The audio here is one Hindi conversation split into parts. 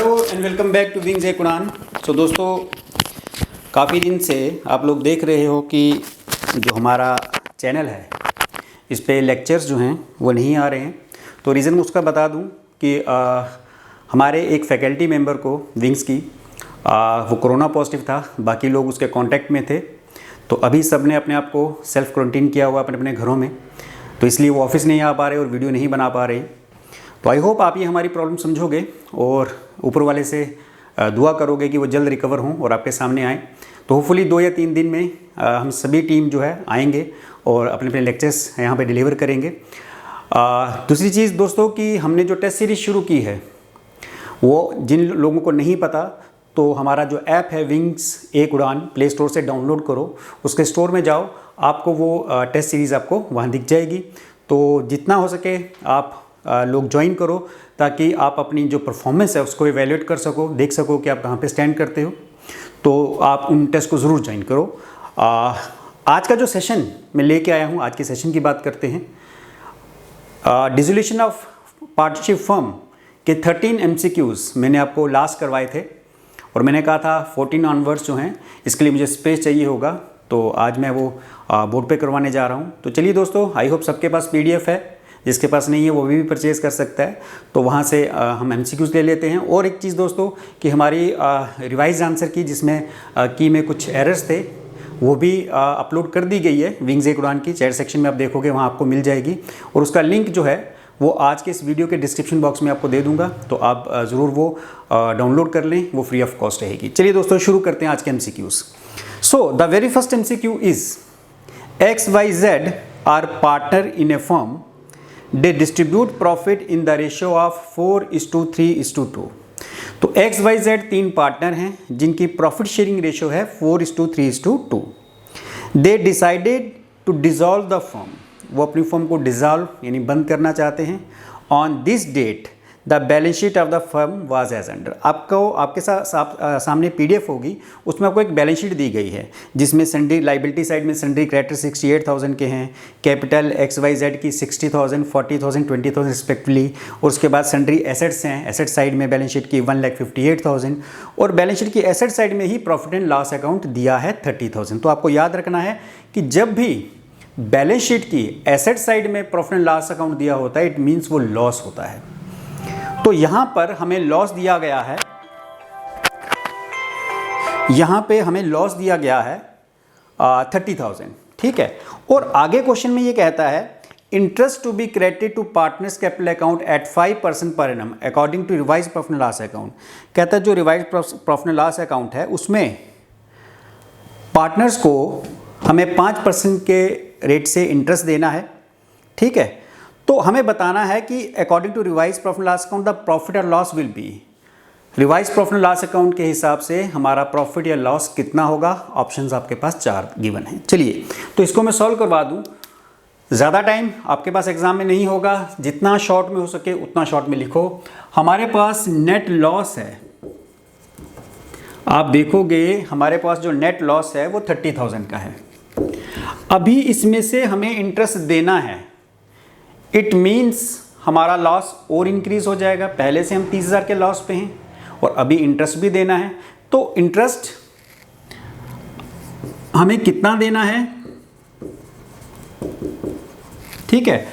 Hello and welcome back to Wings एक उड़ान। सो दोस्तों, काफ़ी दिन से आप लोग देख रहे हो कि जो हमारा चैनल है इस पे लेक्चर्स जो हैं वो नहीं आ रहे हैं। तो रीज़न उसका बता दूं कि हमारे एक फैकल्टी मेंबर को विंग्स की वो कोरोना पॉजिटिव था, बाकी लोग उसके कांटेक्ट में थे। तो अभी सब ने अपने आप को सेल्फ क्वारंटीन किया हुआ अपने अपने घरों में, तो इसलिए वो ऑफिस नहीं आ पा रहे और वीडियो नहीं बना पा रहे। तो आई होप आप ये हमारी प्रॉब्लम समझोगे और ऊपर वाले से दुआ करोगे कि वो जल्द रिकवर हों और आपके सामने आएँ। तो होपफुली 2 या 3 दिन में हम सभी टीम जो है आएंगे और अपने अपने लेक्चर्स यहाँ पे डिलीवर करेंगे। दूसरी चीज़ दोस्तों कि हमने जो टेस्ट सीरीज़ शुरू की है वो जिन लोगों को नहीं पता, तो हमारा जो ऐप है विंग्स एक उड़ान, प्ले स्टोर से डाउनलोड करो, उसके स्टोर में जाओ, आपको वो टेस्ट सीरीज़ आपको वहाँ दिख जाएगी। तो जितना हो सके आप लोग ज्वाइन करो ताकि आप अपनी जो परफॉर्मेंस है उसको इवेल्यूएट कर सको, देख सको कि आप कहाँ पे स्टैंड करते हो। तो आप उन टेस्ट को ज़रूर ज्वाइन करो। आज का जो सेशन मैं लेके आया हूँ, आज के सेशन की बात करते हैं। डिसोल्यूशन ऑफ पार्टनरशिप फर्म के 13 MCQs मैंने आपको लास्ट करवाए थे और मैंने कहा था 14 ऑनवर्ड्स जो हैं इसके लिए मुझे स्पेस चाहिए होगा, तो आज मैं वो बोर्ड पे करवाने जा रहा हूँ। तो चलिए दोस्तों, आई होप सबके पास PDF है, जिसके पास नहीं है वो भी परचेज़ कर सकता है। तो वहाँ से हम MCQs ले लेते हैं। और एक चीज़ दोस्तों कि हमारी रिवाइज आंसर की जिसमें की में कुछ एरर्स थे वो भी अपलोड कर दी गई है विंग्स एक उड़ान की चैट सेक्शन में, आप देखोगे वहाँ आपको मिल जाएगी और उसका लिंक जो है वो आज के इस वीडियो के डिस्क्रिप्शन बॉक्स में आपको दे दूंगा। तो आप ज़रूर वो डाउनलोड कर लें, वो फ्री ऑफ कॉस्ट रहेगी। चलिए दोस्तों शुरू करते हैं आज के MCQs। So the very first MCQ is XYZ are partner in a firm, they distribute profit in the ratio of 4:3:2। तो XYZ 3 पार्टनर हैं जिनकी प्रॉफिट शेयरिंग रेशियो है 4:3:2। They decided to dissolve the firm, वो अपनी फर्म को डिज़ोल्व यानी बंद करना चाहते हैं। On this date the balance sheet of the firm was as under. आपके सामने PDF होगी, उसमें आपको एक बैलेंस शीट दी गई है जिसमें सन्ड्री लाइबिलिटी साइड में सन्ड्री क्रेडिटर 68,000 के हैं, कैपिटल XYZ की 60,000, 40,000, 20,000 रिस्पेक्टिवली, और उसके बाद सन्ड्री एसेट्स हैं, एसेट साइड में बैलेंस शीट की 1,58,000 और बैलेंस शीट की एसेट साइड में ही प्रॉफिट एंड लॉस अकाउंट दिया है 30,000। तो आपको याद रखना है कि जब भी बैलेंस शीट की एसेट साइड में प्रॉफिट एंड लॉस अकाउंट दिया होता है इट मीन्स वो लॉस होता है। तो यहां पर हमें लॉस दिया गया है, यहां पे हमें लॉस दिया गया है 30,000, ठीक है। और आगे क्वेश्चन में ये कहता है interest to be credited to partners capital account at 5% per annum according to revise profit and loss account. कहता है जो revise profit and loss account है उसमें पार्टनर्स को हमें 5% के रेट से इंटरेस्ट देना है, ठीक है। तो हमें बताना है कि according to revise profit loss account the profit और loss will be. Revise profit and loss account के हिसाब से हमारा प्रॉफिट या लॉस कितना होगा, ऑप्शंस आपके पास 4 गिवन हैं। चलिए तो इसको मैं सॉल्व करवा दूं, ज़्यादा टाइम आपके पास एग्जाम में नहीं होगा, जितना शॉर्ट में हो सके उतना शॉर्ट में लिखो। हमारे पास नेट लॉस है, आप देखोगे हमारे पास जो नेट लॉस है वो 30,000 का है। अभी इसमें से हमें इंटरेस्ट देना है, इट मीन्स हमारा लॉस और इंक्रीज हो जाएगा। पहले से हम 30,000 के लॉस पे हैं और अभी इंटरेस्ट भी देना है। तो इंटरेस्ट हमें कितना देना है, ठीक है।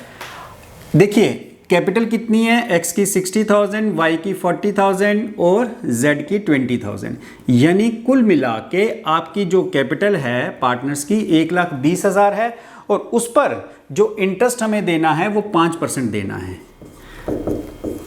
देखिए कैपिटल कितनी है, X की 60,000, Y की 40,000 और Z की 20,000, यानी कुल मिला के आपकी जो कैपिटल है पार्टनर्स की 1,20,000 है और उस पर जो इंटरेस्ट हमें देना है वो 5% देना है।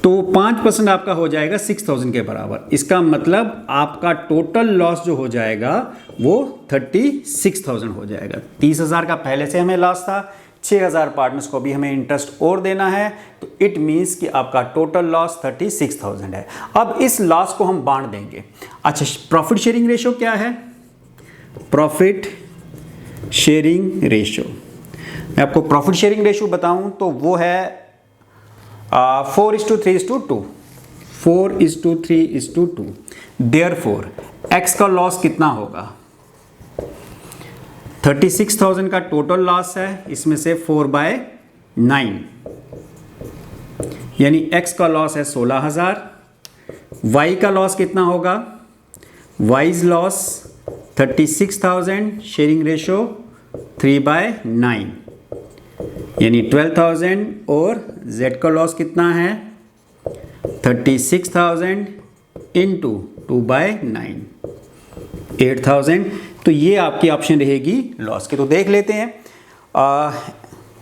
तो 5% आपका हो जाएगा 6,000 के बराबर। इसका मतलब आपका टोटल लॉस जो हो जाएगा वो 36,000 हो जाएगा। 30,000 का पहले से हमें लॉस था, 6,000 पार्टनर्स को भी हमें इंटरेस्ट और देना है, तो इट मीन्स कि आपका टोटल लॉस 36,000 है। अब इस लॉस को हम बांट देंगे। अच्छा, प्रॉफिट शेयरिंग रेशियो क्या है, प्रॉफिट शेयरिंग रेशियो, मैं आपको प्रॉफिट शेयरिंग रेशियो बताऊं तो वो है 4:3:2, 4:3:2। देयरफॉर एक्स का लॉस कितना होगा, 36,000 का टोटल लॉस है, इसमें से 4/9 यानी x का लॉस है 16,000 वाई का लॉस कितना होगा, वाइज लॉस 36,000, शेयरिंग रेशो 3/9 यानी 12,000, और जेड का लॉस कितना है 36,000 इंटू 2/9 8,000। तो ये आपकी ऑप्शन रहेगी लॉस की। तो देख लेते हैं,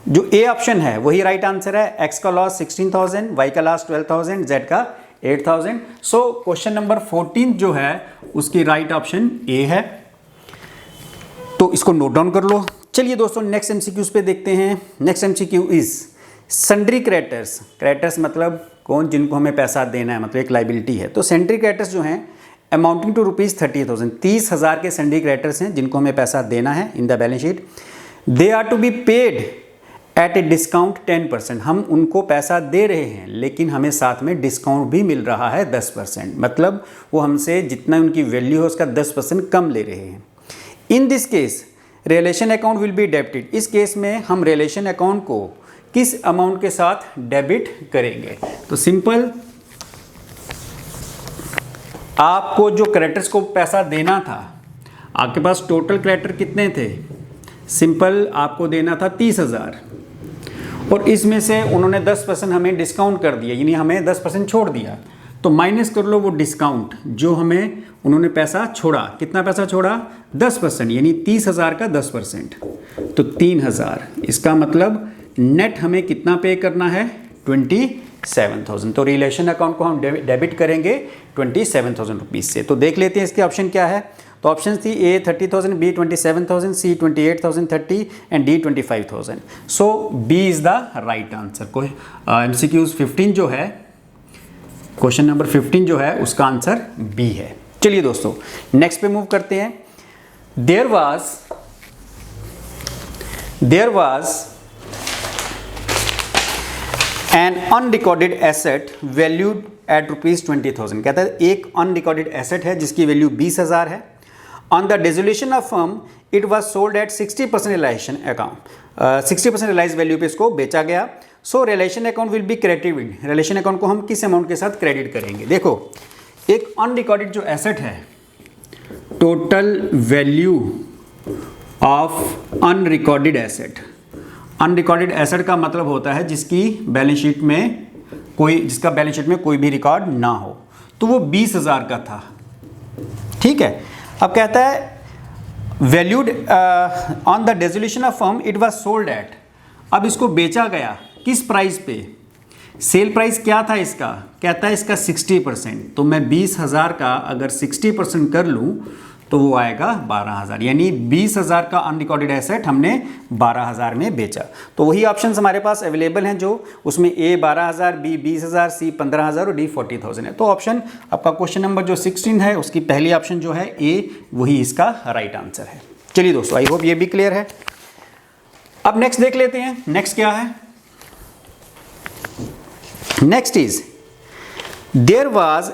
जो ए ऑप्शन है वही राइट आंसर है। एक्स का लॉस 16,000, वाई का लॉस 12,000, जेड का 8,000। सो क्वेश्चन नंबर 14 जो है उसकी राइट ऑप्शन ए है। तो इसको नोट डाउन कर लो। चलिए दोस्तों नेक्स्ट एमसीक्यूज पे देखते हैं। Next MCQ is sundry creditors. Creditors मतलब कौन, जिनको हमें पैसा देना है, मतलब एक लाइबिलिटी है। तो सन्ड्री क्रेडिटर्स जो हैं अमाउंटिंग टू ₹30,000, 30,000 के सन्ड्री क्रेडिटर्स हैं जिनको हमें पैसा देना है in the balance sheet. They are to be paid at a discount 10%। हम उनको पैसा दे रहे हैं लेकिन हमें साथ में डिस्काउंट भी मिल रहा है 10%, मतलब वो हमसे जितना उनकी वैल्यू है उसका 10% कम ले रहे हैं। In this case relation account will be debited. इस केस में हम रिलेशन अकाउंट को किस अमाउंट के साथ डेबिट करेंगे? तो सिंपल, आपको जो क्रेडिटर्स को पैसा देना था, आपके पास टोटल क्रेडिटर कितने थे? सिंपल आपको देना था 30,000 और इसमें से उन्होंने 10% हमें डिस्काउंट कर दिया, यानी हमें 10% छोड़ दिया। तो माइनस कर लो वो डिस्काउंट जो हमें उन्होंने पैसा छोड़ा। कितना पैसा छोड़ा? 10%, यानी 30,000 का 10%, तो 3,000। इसका मतलब नेट हमें कितना पे करना है? 27,000। तो रिलेशन अकाउंट को हम डेबिट करेंगे 27,000 रुपीज़ से। तो देख लेते हैं इसके ऑप्शन क्या है। तो ऑप्शन थी A 30,000, B 27,000, C 28,030 and D 25,000। So B is the right answer. कोई एमसीक्यूज 15 जो है, क्वेश्चन नंबर 15 जो है उसका आंसर बी है। चलिए दोस्तों नेक्स्ट पे मूव करते हैं। There was an unrecorded asset valued at ₹20,000। कहता है एक अनरिकॉर्डेड एसेट है जिसकी वैल्यू 20,000 है। On the dissolution of firm it was sold at 60% realisation account. 60% realise value पे इसको बेचा गया। So relation account will be credited. Relation account को हम किस अमाउंट के साथ क्रेडिट करेंगे? देखो, एक अनरिकॉर्डेड जो एसेट है, total value of unrecorded asset. Unrecorded asset का मतलब होता है जिसका बैलेंस शीट में कोई भी रिकॉर्ड ना हो। तो वो 20,000 का था, ठीक है। अब कहता है valued on the dissolution of firm it was sold eight. अब इसको बेचा गया किस प्राइस पे? सेल प्राइस क्या था इसका? कहता है इसका 60%। तो मैं 20,000 का अगर 60% कर लूँ तो वो आएगा 12,000, यानी 20,000 का अनरिकॉर्डेड एसेट हमने 12,000 में बेचा। तो वही ऑप्शंस हमारे पास अवेलेबल हैं जो उसमें ए 12,000, बी 20,000, सी 15,000 और डी 40,000 है। तो ऑप्शन आपका क्वेश्चन नंबर जो 16 है उसकी पहली ऑप्शन जो है ए, वही इसका राइट आंसर है। चलिए दोस्तों आई होप ये भी क्लियर है। अब नेक्स्ट देख लेते हैं। नेक्स्ट क्या है? Next is there was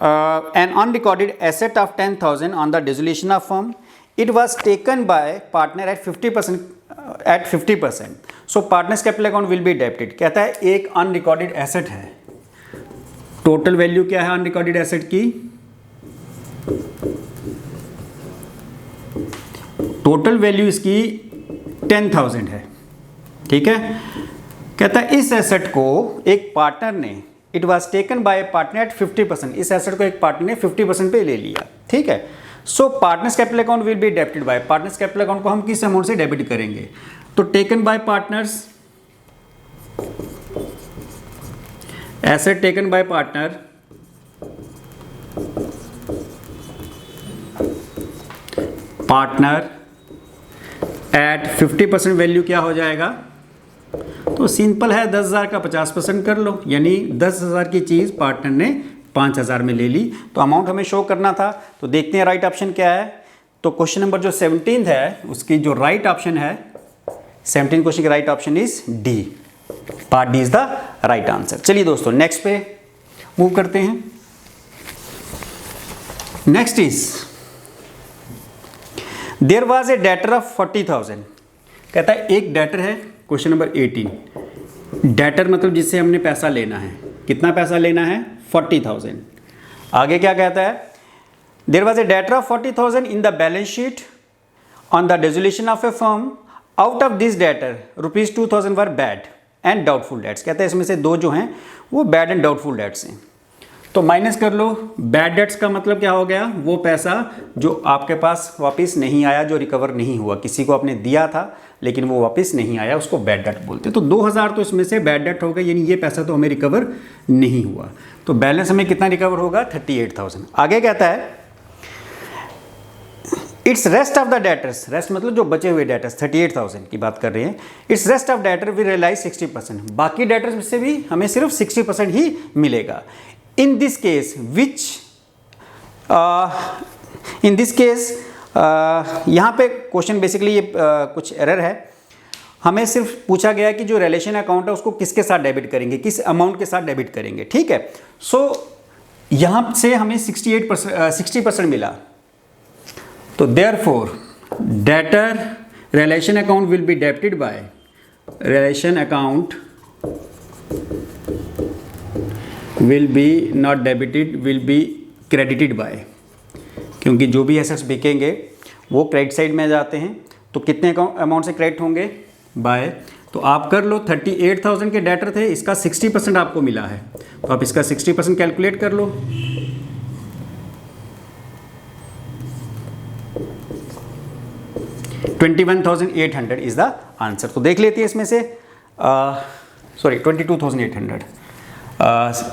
an unrecorded asset of 10,000 on the dissolution of firm. It was taken by partner at 50%. So partners capital account will be debited. कहता है एक अनरिकॉर्डेड एसेट है, टोटल वैल्यू क्या है अनरिकॉर्डेड एसेट की? टोटल वैल्यू इसकी 10,000 है, ठीक है। कहता है इस एसेट को एक पार्टनर ने, it was taken by partner at 50%। इस एसेट को एक पार्टनर ने 50% पे ले लिया, ठीक है। So partners capital account will be debited by. Partners capital account को हम किस अमाउंट से डेबिट करेंगे? तो taken by partners, asset taken by partner at 50% value क्या हो जाएगा? तो सिंपल है, 10,000 का 50% कर लो, यानी 10,000 की चीज़ पार्टनर ने 5,000 में ले ली। तो अमाउंट हमें शो करना था। तो देखते हैं राइट ऑप्शन क्या है। तो क्वेश्चन नंबर जो 17 है उसकी जो राइट ऑप्शन है, 17 क्वेश्चन की right option is D. Part D is the right answer. चलिए दोस्तों नेक्स्ट पे मूव करते हैं। Next is there was a debtor of 40,000। कहता है एक डेटर है, क्वेश्चन नंबर 18। डेटर मतलब जिससे हमने पैसा लेना है, कितना पैसा लेना है? 40,000। आगे क्या कहता है? There was a debtor of 40,000 in the balance sheet on the dissolution of a firm. Out of this debtor ₹2,000 were bad and doubtful debts. कहते हैं इसमें से दो जो हैं वो बैड एंड डाउटफुल डेट्स हैं। तो माइनस कर लो। बैड डेट्स का मतलब क्या हो गया? वो पैसा जो आपके पास वापस नहीं आया, जो रिकवर नहीं हुआ, किसी को आपने दिया था लेकिन वो वापस नहीं आया, उसको बैड डेट बोलते हैं। तो 2,000 तो इसमें से बैड डेट हो गया, यानी ये पैसा तो हमें रिकवर नहीं हुआ। तो बैलेंस हमें कितना रिकवर होगा? 38,000। आगे कहता है it's rest of the debtors, rest मतलब जो बचे हुए डेटर्स 38,000 की बात कर रहे हैं। It's rest of debtor we realise 60%, बाकी डेटर्स में से भी हमें सिर्फ 60% ही मिलेगा। In this case which in this case यहाँ पे क्वेश्चन बेसिकली ये कुछ एरर है। हमें सिर्फ पूछा गया कि जो रिलेशन अकाउंट है उसको किसके साथ डेबिट करेंगे, किस अमाउंट के साथ डेबिट करेंगे, ठीक है। सो यहाँ से हमें 60% मिला। तो therefore debtor relation account will be debited bye, relation account will B not debited, will be credited bye, क्योंकि जो भी एसेट्स बिकेंगे वो क्रेडिट साइड में जाते हैं। तो कितने अमाउंट से क्रेडिट होंगे? बाय। तो आप कर लो 38,000 के डेटर थे, इसका 60% आपको मिला है, तो आप इसका 60% कैलकुलेट कर लो। $21,800 इज द आंसर। तो देख लेते हैं इसमें से, sorry 22,800,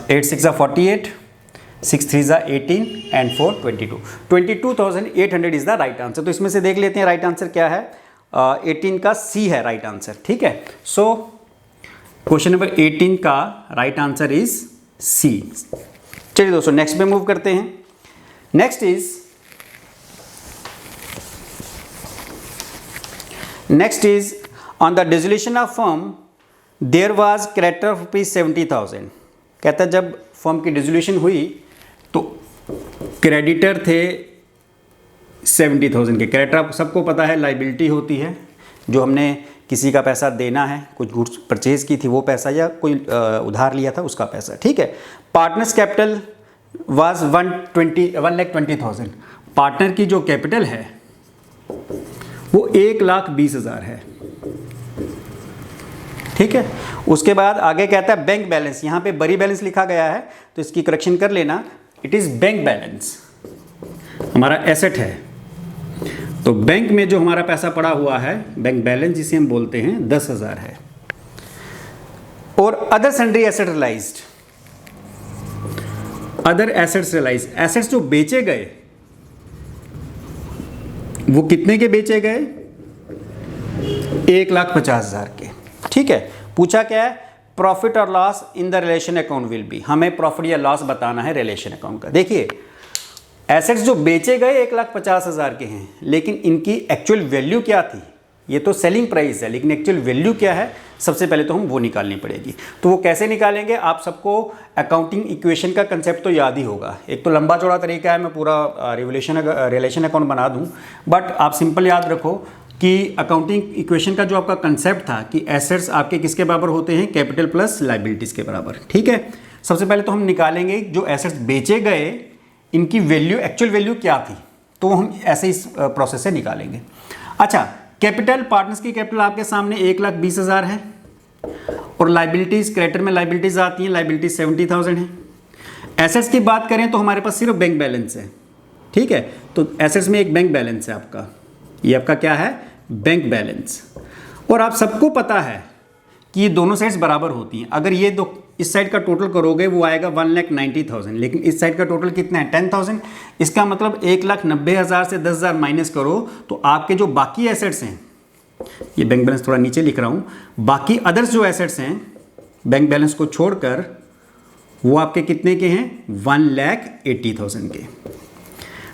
8 6 48, 6 3 18 and 4 22, 22,800 is the right answer. तो इसमें से देख लेते हैं राइट आंसर क्या है। 18 का सी है राइट आंसर, ठीक है। सो क्वेश्चन नंबर 18 का राइट आंसर इज सी। चलिए दोस्तों नेक्स्ट पे मूव करते हैं। Next is on the dissolution of firm there was creditor of ₹70,000। कहता है जब फर्म की डिसोल्यूशन हुई तो क्रेडिटर थे 70,000 के। क्रेडिटर आप सबको पता है लाइबिलिटी होती है, जो हमने किसी का पैसा देना है, कुछ गुड्स परचेज की थी वो पैसा, या कोई उधार लिया था उसका पैसा, ठीक है। Partners capital was 1,20,000। पार्टनर की जो कैपिटल है वो 1,20,000 है, ठीक है। उसके बाद आगे कहता है बैंक बैलेंस। यहाँ पे बरी बैलेंस लिखा गया है तो इसकी करेक्शन कर लेना। इट इज बैंक बैलेंस, हमारा एसेट है। तो बैंक में जो हमारा पैसा पड़ा हुआ है, बैंक बैलेंस जिसे हम बोलते हैं, 10,000 है। और other sundry asset realised, other assets realise, assets जो बेचे गए वो कितने के बेचे गए? 1,50,000 के, ठीक है। पूछा क्या है? प्रॉफिट और loss in the relation account will B, हमें प्रॉफिट या लॉस बताना है रिलेशन अकाउंट का। देखिए एसेट्स जो बेचे गए 1,50,000 के हैं, लेकिन इनकी एक्चुअल वैल्यू क्या थी? ये तो सेलिंग प्राइस है, लेकिन एक्चुअल वैल्यू क्या है? सबसे पहले तो हम वो निकालनी पड़ेगी। तो वो कैसे निकालेंगे? आप सबको अकाउंटिंग इक्वेशन का कंसेप्ट तो याद ही होगा। एक तो लंबा चौड़ा तरीका है, मैं पूरा रिलेशन अकाउंट बना दूं, बट आप सिंपल याद रखो कि अकाउंटिंग इक्वेशन का जो आपका कंसेप्ट था कि एसेट्स आपके किसके बराबर होते हैं? कैपिटल प्लस लाइबिलिटीज के बराबर, ठीक है। सबसे पहले तो हम निकालेंगे जो एसेट्स बेचे गए इनकी वैल्यू, एक्चुअल वैल्यू क्या थी, तो हम ऐसे इस प्रोसेस से निकालेंगे। अच्छा, कैपिटल, पार्टनर्स की कैपिटल आपके सामने 1,20,000 है, और लाइबिलिटीज, क्रेडिटर में लाइबिलिटीज आती हैं, लाइबिलिटीज 70,000 है। एसेट्स की बात करें तो हमारे पास सिर्फ बैंक बैलेंस है, ठीक है। तो एसेट्स में एक बैंक बैलेंस है आपका, ये आपका क्या है? Bank balance. और आप सबको पता है कि ये दोनों साइड्स बराबर होती हैं। अगर ये दो इस साइड का टोटल करोगे वो आएगा 1,90,000, लेकिन इस साइड का टोटल कितना है? 10,000। इसका मतलब 1,90,000 से 10,000 माइनस करो तो आपके जो बाकी एसेट्स हैं, ये बैंक बैलेंस थोड़ा नीचे लिख रहा हूँ, बाकी अदर्स जो एसेट्स हैं बैंक बैलेंस को छोड़कर वो आपके कितने के हैं? 1,80,000 के।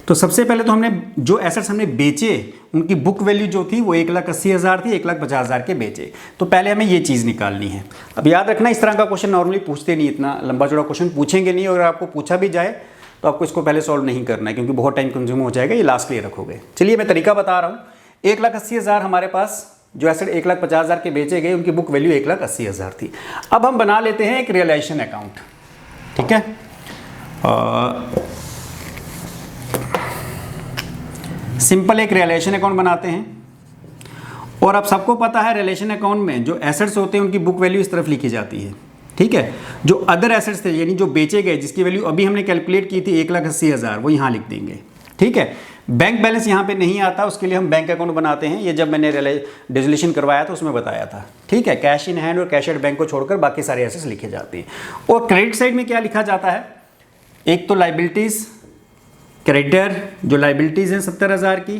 तो सबसे पहले तो हमने जो एसेट्स हमने बेचे उनकी बुक वैल्यू जो थी वो 1,80,000 थी, 1,50,000 के बेचे। तो पहले हमें ये चीज़ निकालनी है। अब याद रखना इस तरह का क्वेश्चन नॉर्मली पूछते नहीं, इतना लंबा चौड़ा क्वेश्चन पूछेंगे नहीं, और अगर आपको पूछा भी जाए तो आपको इसको पहले सॉल्व नहीं करना है, क्योंकि बहुत टाइम कंज्यूम हो जाएगा, ये लास्ट के लिए रखोगे। चलिए मैं तरीका बता रहा हूँ। 1,80,000 हमारे पास जो एसेट 1,50,000 के बेचे गए उनकी बुक वैल्यू 1,80,000 थी। अब हम बना लेते हैं एक रियलाइजेशन अकाउंट। ठीक है। सिंपल एक रिलेशन अकाउंट बनाते हैं, और अब सबको पता है रिलेशन अकाउंट में जो एसेट्स होते हैं उनकी बुक वैल्यू इस तरफ लिखी जाती है, ठीक है। जो अदर एसेट्स थे यानी जो बेचे गए, जिसकी वैल्यू अभी हमने कैलकुलेट की थी 1,80,000, वो यहाँ लिख देंगे, ठीक है। बैंक बैलेंस यहाँ पे नहीं आता, उसके लिए हम बैंक अकाउंट बनाते हैं। ये जब मैंने डिसोल्यूशन करवाया था उसमें बताया था, ठीक है। कैश इन हैंड और कैश एट बैंक को छोड़कर बाकी सारे एसेट्स लिखे जाते हैं। और क्रेडिट साइड में क्या लिखा जाता है, एक तो लाइबिलिटीज, क्रेडिटर जो लाइबिलिटीज है 70,000 की,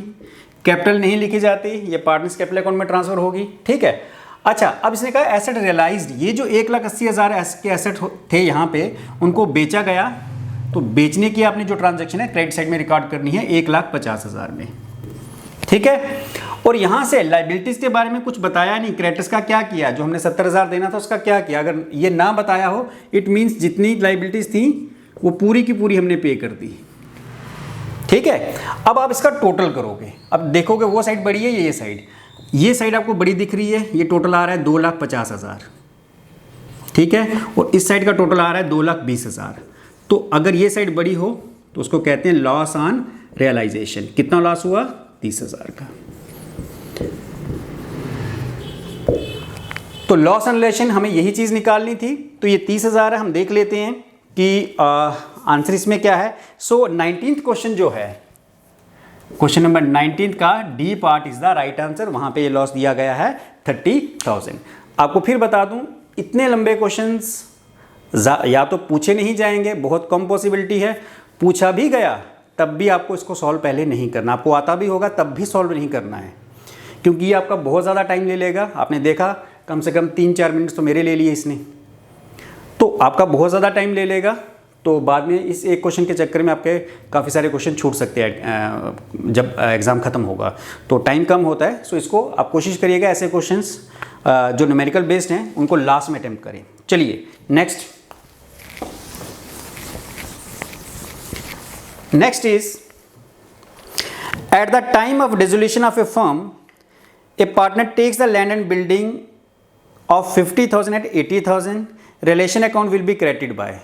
कैपिटल नहीं लिखी जाती, ये पार्टनर्स कैपिटल अकाउंट में ट्रांसफर होगी, ठीक है। अच्छा, अब इसने कहा एसेट रियलाइज्ड, ये जो 1,80,000 के एसेट थे यहाँ पे, उनको बेचा गया, तो बेचने की आपने जो ट्रांजैक्शन है क्रेडिट साइड में रिकॉर्ड करनी है 1,50,000 में, ठीक है। और यहाँ से लाइबिलिटीज के बारे में कुछ बताया नहीं, क्रेडिटर्स का क्या किया, जो हमने 70,000 देना था उसका क्या किया। अगर ये ना बताया हो, इट मीन्स जितनी लाइबिलिटीज थी वो पूरी की पूरी हमने पे कर दी, ठीक है। अब आप इसका टोटल करोगे, अब देखोगे वो साइड बड़ी है, ये साइड आपको बड़ी दिख रही है, ये टोटल आ रहा है 2,50,000, ठीक है। और इस साइड का टोटल आ रहा है 2,20,000। तो अगर ये साइड बड़ी हो तो उसको कहते हैं लॉस ऑन रियलाइजेशन। कितना लॉस हुआ, 30,000 का। तो लॉस ऑन रियलाइजेशन हमें यही चीज निकालनी थी, तो ये 30,000 है। हम देख लेते हैं कि आंसर इसमें क्या है। सो 19th क्वेश्चन जो है, क्वेश्चन नंबर 19 का D part is the right answer. वहां पे ये लॉस दिया गया है 30,000। आपको फिर बता दूं, इतने लंबे क्वेश्चंस या तो पूछे नहीं जाएंगे, बहुत कम पॉसिबिलिटी है। पूछा भी गया तब भी आपको इसको सॉल्व पहले नहीं करना, आपको आता भी होगा तब भी सॉल्व नहीं करना है, क्योंकि ये आपका बहुत ज़्यादा टाइम ले लेगा। आपने देखा कम से कम 3-4 मिनट तो मेरे ले लिए इसने, तो आपका बहुत ज़्यादा टाइम ले लेगा। तो बाद में इस एक क्वेश्चन के चक्कर में आपके काफ़ी सारे क्वेश्चन छूट सकते हैं जब एग्ज़ाम ख़त्म होगा, तो टाइम कम होता है। सो इसको आप कोशिश करिएगा ऐसे क्वेश्चंस जो न्यूमेरिकल बेस्ड हैं उनको लास्ट में अटेम्प्ट करें। चलिए next is, at the time of dissolution of a firm a partner takes the land and building of 50,000 at 80,000, relation account will be credited by.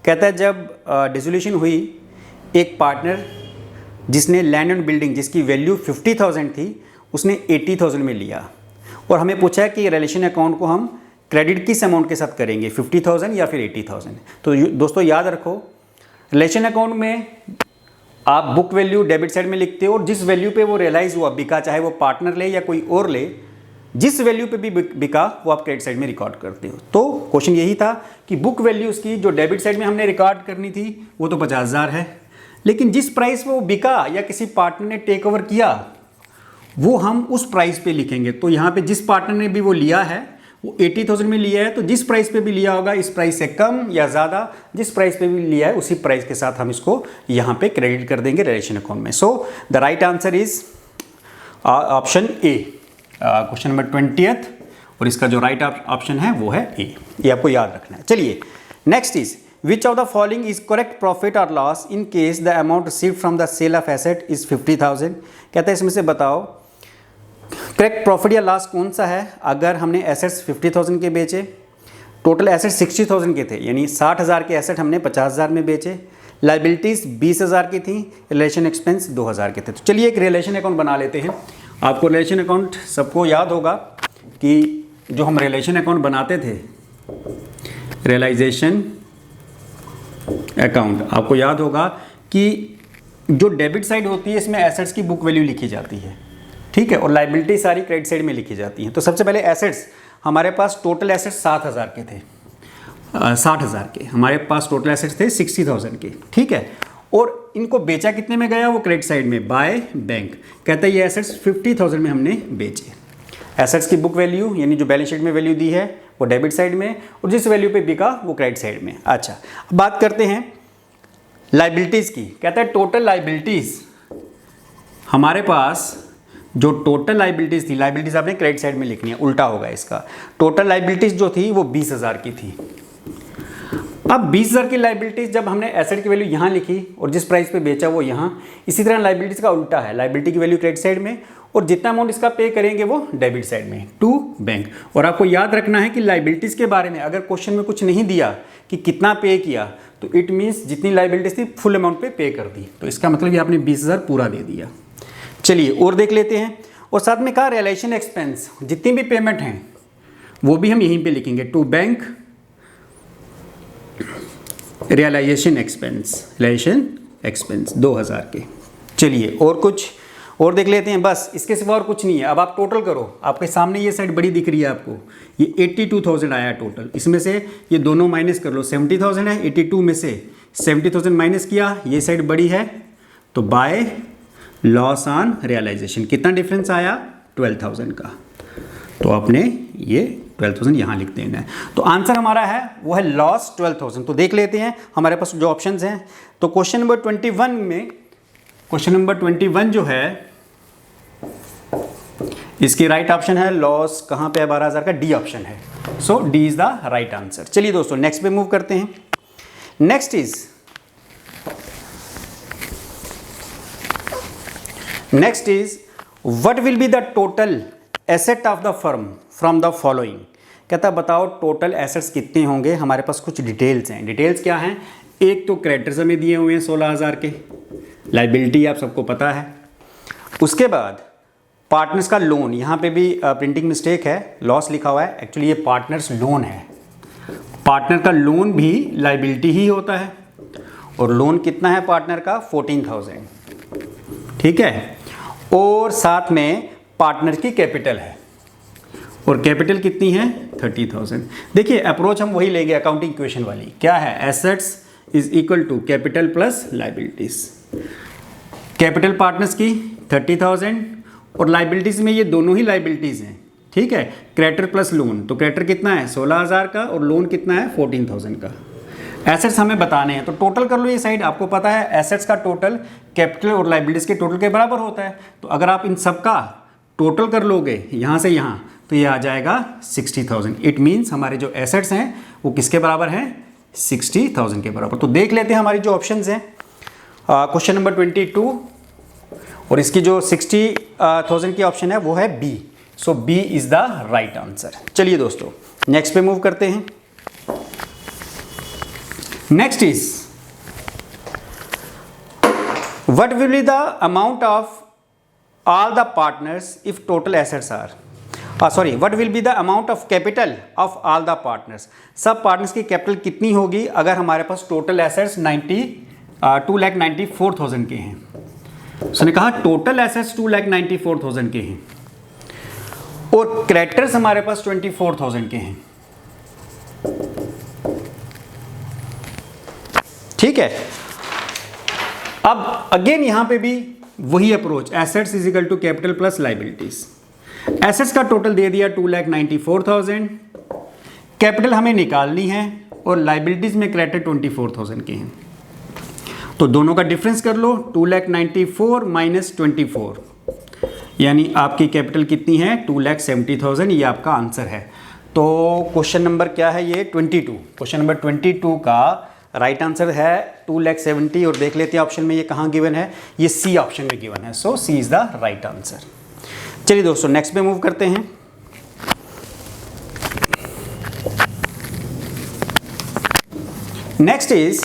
कहता है जब डिसोल्यूशन हुई, एक पार्टनर जिसने लैंड एंड बिल्डिंग जिसकी वैल्यू 50,000 थी उसने 80,000 में लिया, और हमें पूछा है कि रिलेशन अकाउंट को हम क्रेडिट किस अमाउंट के साथ करेंगे, 50,000 या फिर 80,000। तो दोस्तों याद रखो, रिलेशन अकाउंट में आप बुक वैल्यू डेबिट साइड में लिखते हो, और जिस वैल्यू पे वो रियलाइज हुआ, बिका, चाहे वो पार्टनर ले या कोई और ले, जिस वैल्यू पे भी बिका वो आप क्रेडिट साइड में रिकॉर्ड करते हो। तो क्वेश्चन यही था कि बुक वैल्यू उसकी जो डेबिट साइड में हमने रिकॉर्ड करनी थी वो तो 50,000 है, लेकिन जिस प्राइस पे वो बिका या किसी पार्टनर ने टेक ओवर किया वो हम उस प्राइस पे लिखेंगे। तो यहाँ पे जिस पार्टनर ने भी वो लिया है वो 80,000 में लिया है, तो जिस प्राइस पे भी लिया होगा इस प्राइस से कम या ज़्यादा, जिस प्राइस पे भी लिया है उसी प्राइस के साथ हम इसको यहाँ पे क्रेडिट कर देंगे रिलेशन अकाउंट में। So the right answer is option A, question number 20th, और इसका जो राइट ऑप्शन है वो है ए। ये आपको याद रखना है। चलिए next is, which of the following is correct profit और loss in case the amount received from the sale of asset is 50,000। कहता है इसमें से बताओ करेक्ट प्रॉफिट या लॉस कौन सा है अगर हमने एसेट्स 50,000 के बेचे, टोटल एसेट 60,000 के थे, यानी 60,000 के एसेट हमने 50,000 में बेचे, लाइबिलिटीज 20,000 की थी, रिलेशन एक्सपेंस 2,000 के थे। तो चलिए एक रिलेशन अकाउंट बना लेते हैं। आपको रिलेशन अकाउंट सबको याद होगा कि जो हम रिलेशन अकाउंट बनाते थे, रियलाइजेशन अकाउंट, आपको याद होगा कि जो डेबिट साइड होती है इसमें एसेट्स की बुक वैल्यू लिखी जाती है, ठीक है, और लाइबिलिटी सारी क्रेडिट साइड में लिखी जाती हैं। तो सबसे पहले एसेट्स, हमारे पास टोटल एसेट्स 7,000 के थे, 60,000 के, हमारे पास टोटल एसेट्स थे 60,000 के, ठीक है। और इनको बेचा कितने में गया, वो क्रेडिट साइड में बाय बैंक। कहता है ये एसेट्स 50,000 में हमने बेचे। एसेट्स की बुक वैल्यू यानी जो बैलेंस शीट में वैल्यू दी है वो डेबिट साइड में, और जिस वैल्यू पे बिका वो क्रेडिट साइड में। अच्छा, अब बात करते हैं लाइबिलिटीज़ की। कहता है टोटल लाइबिलिटीज़, हमारे पास जो टोटल लाइबिलिटीज़ थी, लाइबिलिटीज़ आपने क्रेडिट साइड में लिखनी है, उल्टा होगा इसका। टोटल लाइबिलिटीज़ जो थी वो 20,000 की थी। अब 20,000 की लाइबिलिटीज जब हमने एसेट की वैल्यू यहाँ लिखी और जिस प्राइस पे बेचा वो यहाँ, इसी तरह लाइबिलिटीज का उल्टा है, लाइबिलिटी की वैल्यू क्रेडिट साइड में और जितना अमाउंट इसका पे करेंगे वो डेबिट साइड में टू बैंक। और आपको याद रखना है कि लाइबिलिटीज के बारे में अगर क्वेश्चन में कुछ नहीं दिया कि कितना पे किया तो इट मीन्स जितनी लाइबिलिटीज थी फुल अमाउंट पे कर दी, तो इसका मतलब ये आपने 20,000 पूरा दे दिया। चलिए और देख लेते हैं, और साथ में कहा रियलाइजेशन एक्सपेंस, जितनी भी पेमेंट हैं वो भी हम यहीं पे लिखेंगे टू बैंक रियलाइजेशन एक्सपेंस 2,000 के। चलिए और कुछ और देख लेते हैं, बस इसके सिवा और कुछ नहीं है। अब आप टोटल करो, आपके सामने ये साइड बड़ी दिख रही है आपको, ये 82,000 आया टोटल, इसमें से ये दोनों माइनस कर लो, 70,000 है, 82 में से 70,000 माइनस किया, ये साइड बड़ी है तो बाय लॉस ऑन रियलाइजेशन कितना डिफरेंस आया 12,000 का, तो आपने ये 12,000 यहाँ लिख देना है। तो आंसर हमारा है वो है लॉस 12,000। तो देख लेते हैं हमारे पास जो ऑप्शंस हैं, तो क्वेश्चन नंबर 21 में, क्वेश्चन नंबर 21 जो है इसकी राइट ऑप्शन है लॉस, कहाँ पे है 12,000 का, डी ऑप्शन है, so D is the right answer. चलिए दोस्तों नेक्स्ट पे मूव करते हैं। Next is what will be the total asset of the firm from the following. कहता बताओ टोटल एसेट्स कितने होंगे। हमारे पास कुछ डिटेल्स हैं, डिटेल्स क्या हैं, एक तो क्रेडिटर्स हमें दिए हुए हैं 16,000 के, लाइबिलिटी आप सबको पता है। उसके बाद पार्टनर्स का लोन, यहाँ पे भी प्रिंटिंग मिस्टेक है, लॉस लिखा हुआ है, एक्चुअली ये पार्टनर्स लोन है। पार्टनर का लोन भी लाइबिलिटी ही होता है, और लोन कितना है पार्टनर का 14,000, ठीक है। और साथ में पार्टनर की कैपिटल है, और कैपिटल कितनी है 30,000। देखिए अप्रोच हम वही लेंगे अकाउंटिंग इक्वेशन वाली, क्या है assets is equal to capital plus liabilities. Capital partners की 30,000 और लाइबिलिटीज में ये दोनों ही लाइबिलिटीज हैं, ठीक है। क्रेडिटर प्लस लोन, तो क्रेडिटर कितना है 16,000 का और लोन कितना है 14,000 का। एसेट्स हमें बताने हैं, तो टोटल कर लो ये साइड, आपको पता है एसेट्स का टोटल कैपिटल और लाइबिलिटीज के टोटल के बराबर होता है। तो अगर आप इन सब का टोटल कर लोगे यहाँ से यहाँ, तो ये आ जाएगा 60,000। इट मीन्स हमारे जो एसेट्स हैं वो किसके बराबर हैं 60,000 के बराबर। तो देख लेते हैं हमारी जो ऑप्शंस हैं, क्वेश्चन नंबर 22 और इसकी जो 60,000 की ऑप्शन है वो है B, so B is the right answer. चलिए दोस्तों नेक्स्ट पे मूव करते हैं। Next is what will be the amount of all the partners if total assets are what will be the amount of capital of all the partners। सब पार्टनर्स की कैपिटल कितनी होगी अगर हमारे पास टोटल एसेट्स 2,94,000 के हैं। उसने कहा टोटल एसेट्स 2,94,000 के हैं और क्रेडिटर्स हमारे पास 24,000 के हैं, ठीक है। अब अगेन यहां पे भी वही approach, assets is equal to capital plus liabilities. एसेट्स का टोटल दे दिया 2,94,000, कैपिटल हमें निकालनी है और लाइबिलिटीज में क्रेडिटर 24,000 के हैं, तो दोनों का डिफरेंस कर लो, 2,94,000 माइनस 24, यानी आपकी कैपिटल कितनी है 2,70,000, ये आपका आंसर है। तो क्वेश्चन नंबर क्या है ये 22, क्वेश्चन नंबर 22 का राइट आंसर है 2,70,000 और देख लेते हैं ऑप्शन में ये कहाँ गिवन है, ये सी ऑप्शन में गिवन है, so C is the right answer. चलिए दोस्तों नेक्स्ट पे मूव करते हैं। Next is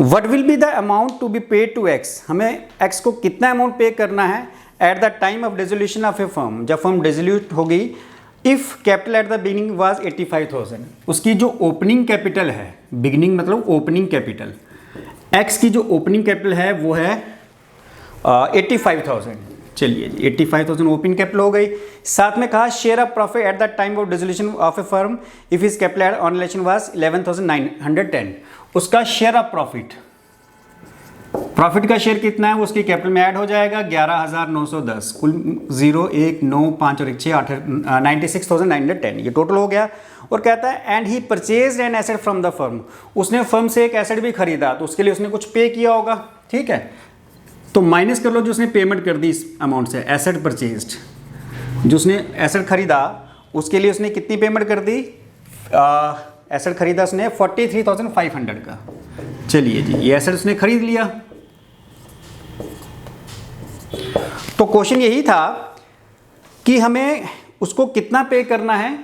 what will be the amount to be paid to X. हमें एक्स को कितना अमाउंट पे करना है at the time of dissolution of a firm, जब फर्म डिसोल्यूट होगी। If capital at the beginning was 85,000, उसकी जो ओपनिंग कैपिटल है, बिगिनिंग मतलब ओपनिंग कैपिटल, एक्स की जो ओपनिंग कैपिटल है वो है 85,000। चलिए 85,000 ओपनिंग कैपिटल हो गई। साथ में कहा share of profit eight the time of dissolution of a firm if his capital on relation was 11,910, उसका शेयर ऑफ प्रॉफिट का शेयर कितना है वो उसकी कैपिटल में ऐड हो जाएगा 11,910, कुल 0 1 9 5 और 1 6 8 96,910 ये टोटल हो गया। और कहता है and he purchase an asset from the firm, उसने फर्म से एक एसेट भी खरीदा तो उसके लिए उसने कुछ पे किया होगा, ठीक है। तो माइनस कर लो जो उसने पेमेंट कर दी इस अमाउंट से, एसेट परचेज्ड, जो उसने एसेट खरीदा उसके लिए उसने कितनी पेमेंट कर दी एसेट खरीदा उसने 43,500 का। चलिए जी, ये एसेट उसने खरीद लिया। तो क्वेश्चन यही था कि हमें उसको कितना पे करना है।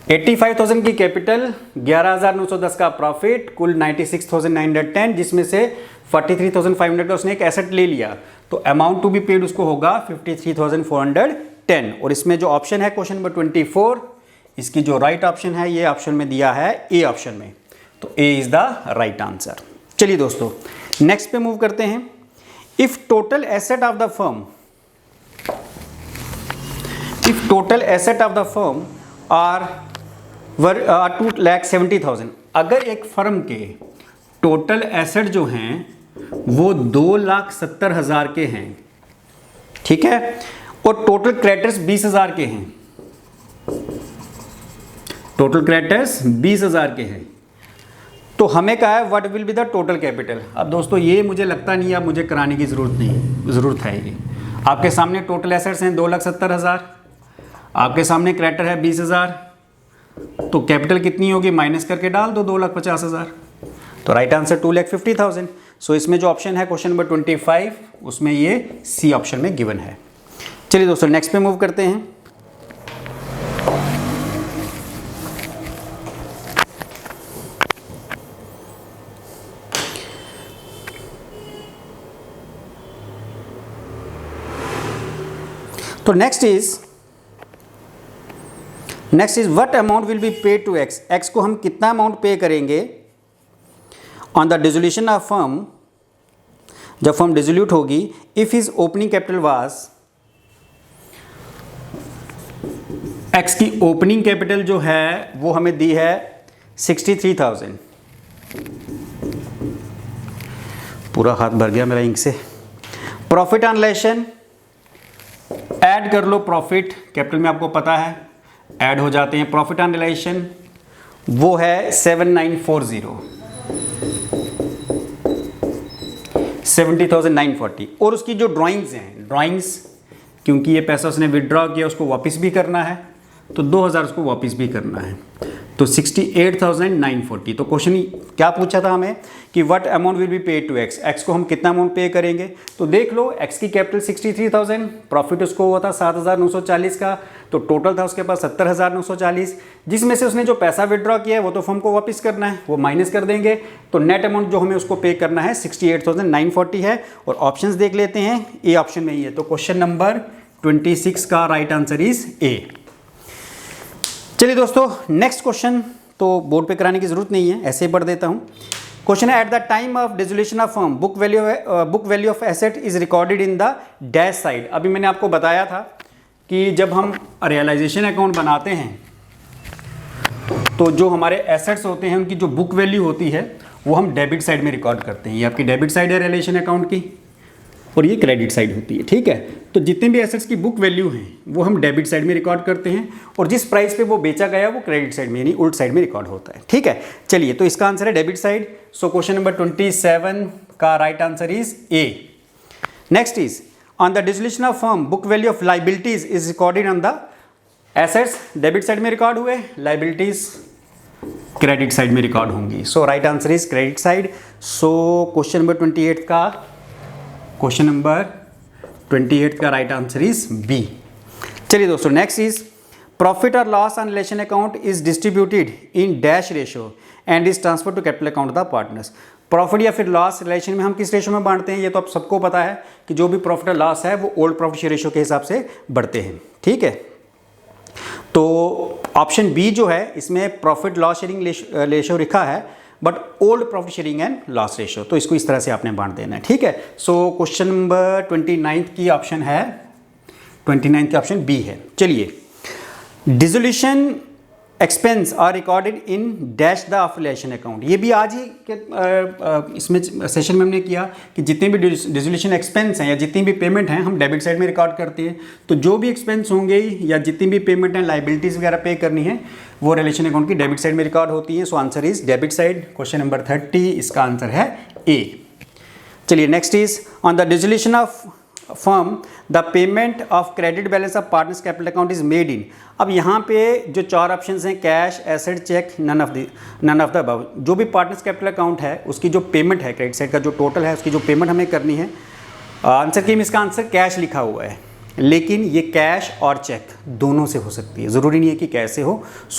85,000 की कैपिटल, 11,910 का प्रॉफिट, कुल 96,910, जिसमें से 43,500 का उसने एक एसेट ले लिया, तो अमाउंट टू बी पेड उसको होगा 53,410। और इसमें जो ऑप्शन है क्वेश्चन नंबर 24, इसकी जो राइट ऑप्शन है ये ऑप्शन में दिया है ए ऑप्शन में, तो A is the right answer. चलिए दोस्तों नेक्स्ट पे मूव करते हैं। If total asset of the firm are 2,70,000, अगर एक फर्म के टोटल एसेट जो हैं वो 2,70,000 के हैं, ठीक है, और टोटल क्रेडिटर्स 20,000 के हैं, टोटल क्रेडिटर्स 20,000 के हैं, तो हमें कहा है what will be the total capital. अब दोस्तों ये मुझे लगता नहीं है, अब मुझे कराने की ज़रूरत है। ये आपके सामने टोटल एसेट्स हैं 2,70,000, आपके सामने क्रेडिटर है 20,000, तो कैपिटल कितनी होगी माइनस करके डाल दो 2,50,000, तो राइट आंसर 2,50,000। सो इसमें जो ऑप्शन है क्वेश्चन नंबर 25, उसमें ये सी ऑप्शन में गिवन है। चलिए दोस्तों नेक्स्ट पे मूव करते हैं। तो next is what amount will be paid to X. X को हम कितना अमाउंट पे करेंगे on the dissolution of firm, जब फर्म डिसोल्यूट होगी, if his opening capital was, X की ओपनिंग कैपिटल जो है वो हमें दी है 63,000। पूरा हाथ भर गया मेरा इंक से। प्रॉफिट ऑन रिलेशन, ऐड कर लो प्रॉफिट, कैपिटल में आपको पता है ऐड हो जाते हैं। प्रॉफिट ऑन रिलेशन वो है 7,940, 70,940। और उसकी जो ड्राइंग्स हैं, ड्राइंग्स क्योंकि ये पैसा उसने विड्रॉ किया उसको वापस भी करना है, तो 2,000 उसको वापस भी करना है, तो 68,940। तो क्वेश्चन क्या पूछा था हमें कि what amount will be paid to X, X को हम कितना अमाउंट पे करेंगे। तो देख लो एक्स की कैपिटल 63,000, प्रॉफिट उसको हुआ था 7,940 का, तो टोटल था उसके पास 70,940, जिसमें से उसने जो पैसा विड्रॉ किया है वो तो फर्म को वापस करना है, वो माइनस कर देंगे, तो नेट अमाउंट जो हमें उसको पे करना है 68,940 है। और ऑप्शंस देख लेते हैं, ए ऑप्शन में ही है, तो क्वेश्चन नंबर 26 का राइट आंसर इज ए। चलिए दोस्तों नेक्स्ट क्वेश्चन तो बोर्ड पे कराने की जरूरत नहीं है, ऐसे ही पढ़ देता हूँ। क्वेश्चन है, at the time of dissolution of firm book value of asset is recorded in the dash side. अभी मैंने आपको बताया था कि जब हम रियलाइजेशन अकाउंट बनाते हैं तो जो हमारे एसेट्स होते हैं उनकी जो बुक वैल्यू होती है वो हम डेबिट साइड में रिकॉर्ड करते हैं। ये आपकी डेबिट साइड है रियलाइजेशन अकाउंट की, और ये क्रेडिट साइड होती है, ठीक है। तो जितने भी एसेट्स की बुक वैल्यू हैं वो हम डेबिट साइड में रिकॉर्ड करते हैं, और जिस प्राइस पे वो बेचा गया वो क्रेडिट साइड में यानी उल्ट साइड में रिकॉर्ड होता है, ठीक है। चलिए तो इसका आंसर है debit side. So question number 27 का right answer is A. Next is on the dissolution of firm book value of liabilities is recorded on the assets, debit side में रिकॉर्ड हुए, लाइबिलिटीज क्रेडिट साइड में रिकॉर्ड होंगी। So right answer is credit side. So question number 28 का राइट आंसर इज बी। चलिए दोस्तों नेक्स्ट इज प्रॉफिट और loss on relation account is distributed in dash ratio and is transfer to capital account the partners. Profit या फिर लॉस रिलेशन में हम किस रेशो में बांटते हैं, ये तो आप सबको पता है कि जो भी प्रॉफिट और लॉस है वो ओल्ड प्रॉफिट शेयर रेशो के हिसाब से बढ़ते हैं, ठीक है। तो ऑप्शन बी जो है इसमें प्रॉफिट लॉस शेयरिंग रेशो लिखा है, but old profit sharing and loss ratio, तो इसको इस तरह से आपने बांट देना है, ठीक है। सो क्वेश्चन नंबर 29 की ऑप्शन है, 29 की ऑप्शन बी है। चलिए, dissolution expense are recorded in dash the of relation account, ये भी आज ही के इसमें सेशन में हमने किया कि जितने भी डिसोल्यूशन एक्सपेंस हैं या जितनी भी पेमेंट हैं हम डेबिट साइड में रिकॉर्ड करते हैं। तो जो भी एक्सपेंस होंगे या जितनी भी पेमेंट हैं, लाइबिलिटीज़ वगैरह पे करनी है, वो रिलेशन अकाउंट की डेबिट साइड में रिकॉर्ड होती है। So answer is debit side. Question number 30 इसका आंसर है ए। चलिए next is on the dissolution of firm the payment of credit balance of partners capital account is made in. अब यहाँ पे जो 4 ऑप्शंस हैं, cash, asset, cheque, none of the above. जो भी पार्टनर्स कैपिटल अकाउंट है उसकी जो पेमेंट है, क्रेडिट साइड का जो टोटल है उसकी जो पेमेंट हमें करनी है, आंसर की में इसका आंसर कैश लिखा हुआ है, लेकिन ये कैश और चेक दोनों से हो सकती है, ज़रूरी नहीं है कि कैश से हो।